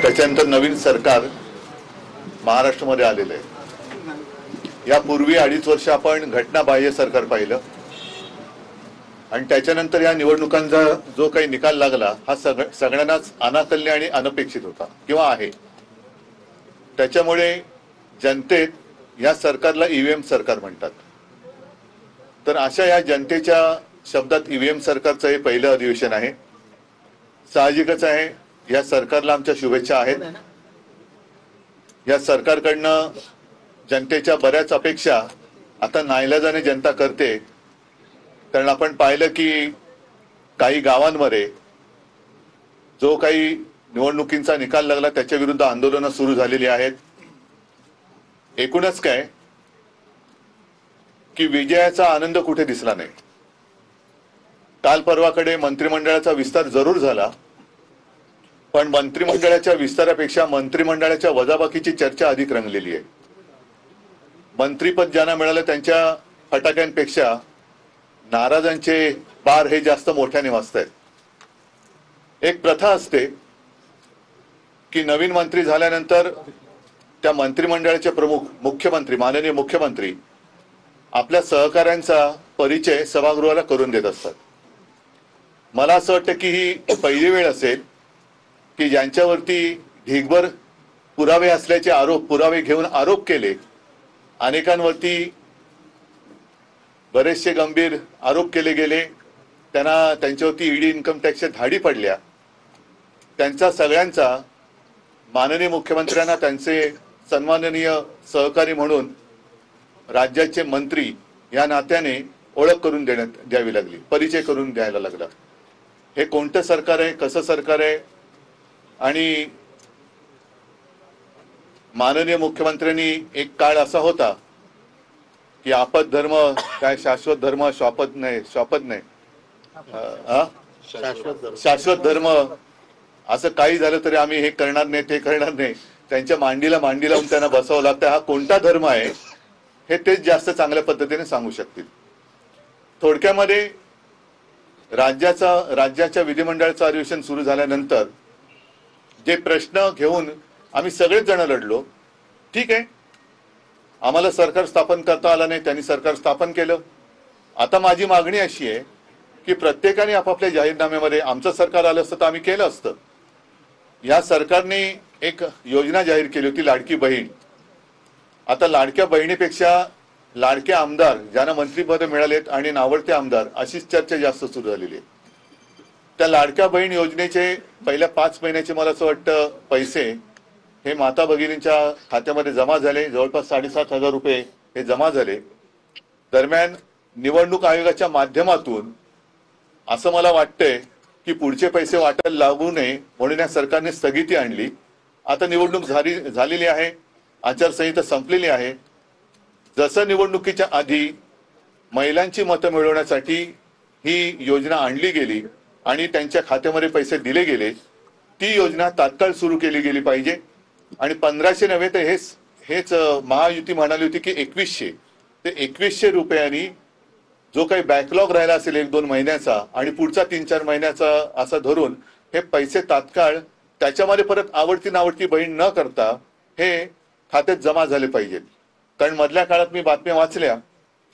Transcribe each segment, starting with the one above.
त्याच्यानंतर नवीन सरकार महाराष्ट्रामध्ये आलेलं आहे। यापूर्वी 2.5 वर्ष आपण घटनाबाह्य सरकार पाहिलं आणि त्याच्यानंतर या निवडणुकांचा जो काही निकाल लागला हा सगळ्यांनाच अनाकलनीय आणि अनपेक्षित होता किंवा आहे। त्याच्यामुळे जनतेत या सरकारला ईव्हीएम सरकार म्हणतात। तर अशा या जनतेच्या शब्दात ईव्हीएम सरकारचं हे पहिलं अधिवेशन आहे। साहजिकच आहे, या सरकारला आमच्या शुभेच्छा आहेत। या सरकारकडनं जनतेच्या बऱ्याच अपेक्षा आता नाईलाजाने जनता करते। कारण आपण पाहिलं की काही गावांमध्ये जो काही निवडणुकींचा निकाल लागला त्याच्या विरुद्ध आंदोलनं सुरू झालेली आहेत। एकूणच काय की विजयाचा आनंद कुठे दिसला नाही। काल परवाकडे मंत्रिमंडळाचा विस्तार जरूर झाला, पण मंत्रिमंडळाच्या विस्तारापेक्षा मंत्रिमंडळाच्या वजाबाकीची चर्चा अधिक रंगलेली आहे। मंत्रीपद ज्यांना मिळालं त्यांच्या फटाक्यांपेक्षा नाराजांचे बार हे जास्त मोठ्याने वाजतायत। एक प्रथा असते की नवीन मंत्री झाल्यानंतर त्या मंत्रिमंडळाचे प्रमुख मुख्यमंत्री माननीय मुख्यमंत्री आपल्या सहकाऱ्यांचा परिचय सभागृहाला करून देत असतात। मला असं वाटतं की ही पहिली वेळ असेल की ज्यांच्यावरती ढीगभर पुरावे असल्याचे पुरावे घेऊन आरोप केले, अनेकांवरती बरेचसे गंभीर आरोप केले गेले, त्यांच्यावरती ईडी इन्कम टॅक्सच्या धाडी पडल्या, त्यांचा सगळ्यांचा माननीय मुख्यमंत्र्यांना त्यांचे सन्माननीय सहकारी म्हणून राज्याचे मंत्री या नात्याने ओळख करून द्यावी लागली, परिचय करून द्यायला लागला। हे कोणतं सरकार आहे, कसं सरकार आहे? आणि माननीय मुख्यमंत्र्यांनी एक काळ असा होता की आपद धर्म काय शाश्वत धर्म शाश्वत नाही शाश्वत धर्म असं काही झालं तरी आम्ही हे करणार नाही ते करणार नाही, त्यांच्या मांडीला मांडी लावून त्यांना बसावं लागतं। हा कोणता धर्म आहे हे तेच जास्त चांगल्या पद्धतीने सांगू शकतील। थोडक्यामध्ये राज्याच्या विधिमंडळाचं अधिवेशन सुरू झाल्यानंतर जे प्रश्न घेऊन आम्ही सगळेच जण लढलो, ठीक आहे, आम्हाला सरकार स्थापन करता आलं नाही, त्यांनी सरकार स्थापन केलं। आता माझी मागणी अशी आहे की प्रत्येकाने आपापल्या जाहीरनाम्यामध्ये आमचं सरकार आलं असतं तर आम्ही केलं असतं। या सरकारने एक योजना जाहीर केली होती, लाडकी बहीण। आता लाडक्या बहिणीपेक्षा लाडके आमदार ज्यांना मंत्रिपद मिळालेत आणि नावडते आमदार अशीच चर्चा जास्त सुरू झालेली आहे। त्या लाडक्या बहीण योजनेचे पहिल्या 5 महिन्याचे मला असं वाटतं पैसे हे माता भगिनींच्या खात्यामध्ये जमा झाले, जवळपास 7,500 रुपये हे जमा झाले। दरम्यान निवडणूक आयोगाच्या माध्यमातून असं मला वाटतंय की पुढचे पैसे वाटायला लागू नये म्हणून या सरकारने स्थगिती आणली। आता निवडणूक झालेली आहे, आचारसंहिता संपलेली आहे। जसं निवडणुकीच्या आधी महिलांची मतं मिळवण्यासाठी ही योजना आणली गेली आणि त्यांच्या खात्यामध्ये पैसे दिले गेले, ती योजना तात्काळ सुरू केली गेली पाहिजे। आणि 1500 नव्हे तर हेच महायुती म्हणाली होती की 2100 ते 2100 रुपयांनी जो काही बॅकलॉग राहिला असेल 1-2 महिन्याचा आणि पुढचा 3-4 महिन्याचा असा धरून हे पैसे तात्काळ त्याच्यामध्ये परत आवडती नावडती बहीण न करता हे खात्यात जमा झाले पाहिजेत। कारण मधल्या काळात मी बातम्या वाचल्या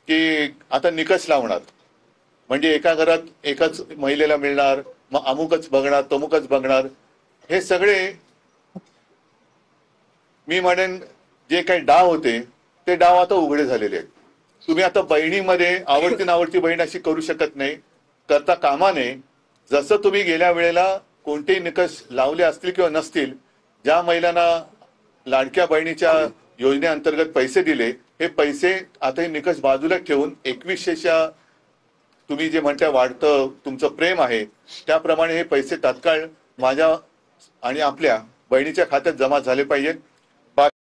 की आता निकष लावणार, म्हणजे एका घरात एकाच महिलेला मिळणार, मग अमुकच बघणार तमुकच बघणार। हे सगळे मी म्हणेन जे काही डाव होते ते डाव आता उघडे झालेले आहेत। तुम्ही आता बहिणीमध्ये आवडती नावडती बहीण अशी करू शकत नाही, करता कामा नये। जसं तुम्ही गेल्या वेळेला कोणतेही निकष लावले असतील किंवा नसतील, ज्या महिलांना लाडक्या बहिणीच्या योजनेअंतर्गत पैसे दिले हे पैसे आता हे निकष बाजूला ठेवून 2100च्या तुम्ही जे म्हणता वाढतं तुमचं प्रेम आहे त्याप्रमाणे हे पैसे तात्काळ माझ्या आणि आपल्या बहिणीच्या खात्यात जमा झाले पाहिजेत।